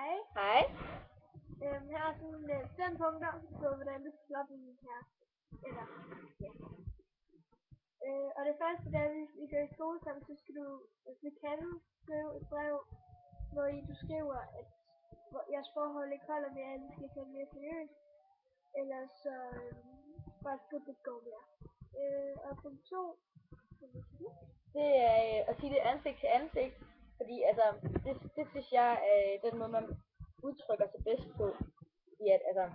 Hej. Hej. Her er sådan 5 punkter på, hvordan du skal slå op en kæreste. Eller, ja. Og det første, det er, at hvis vi går i skole sammen, så skal du, hvis vi kan, skrive et brev, hvor i du skriver, at jeres forhold ikke holder mere, end skal tage det mere seriøst. Ellers så bare skulle det gå mere. Og punkt 2, Det er at sige det ansigt til ansigt, fordi altså, det synes jeg er den måde, man udtrykker sig bedst på. I at altså,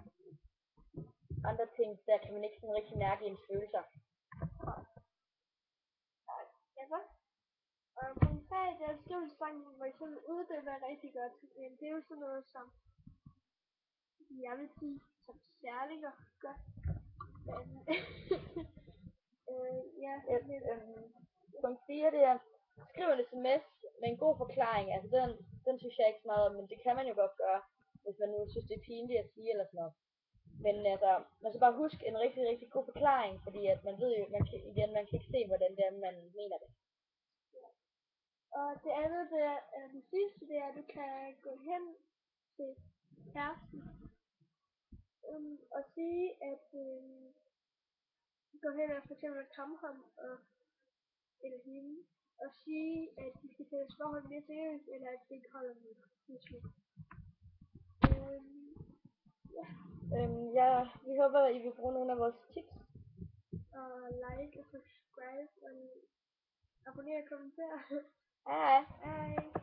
andre ting, der kan man ikke sådan rigtig mærke ens følelser. ja så. Og punkt 3, det er skrivelsestanken, hvor I sådan uddøber rigtig godt. Det er jo sådan noget som, jeg vil sige, som særlinger gør. Men, ja, Et, punkt 4, det er skriv en sms med en god forklaring. Altså den synes jeg ikke så meget om, men det kan man jo godt gøre, hvis man nu synes det er pinligt at sige eller sådan noget. Men altså, man skal bare huske en rigtig, rigtig god forklaring, fordi at man ved jo, man kan ikke se, hvordan det er, man mener det. og det andet, det er, det sidste, det er, at du kan gå hen til kæresten og sige, at gå hen og for eksempel kramme ham eller hende, og sige, at de skal tage deres forhold mere seriøst, eller at det ikke holder med måske. Ja, Vi håber, I vil bruge nogle af vores tips. og like og subscribe og abonnere og kommentere. Hej. Hej.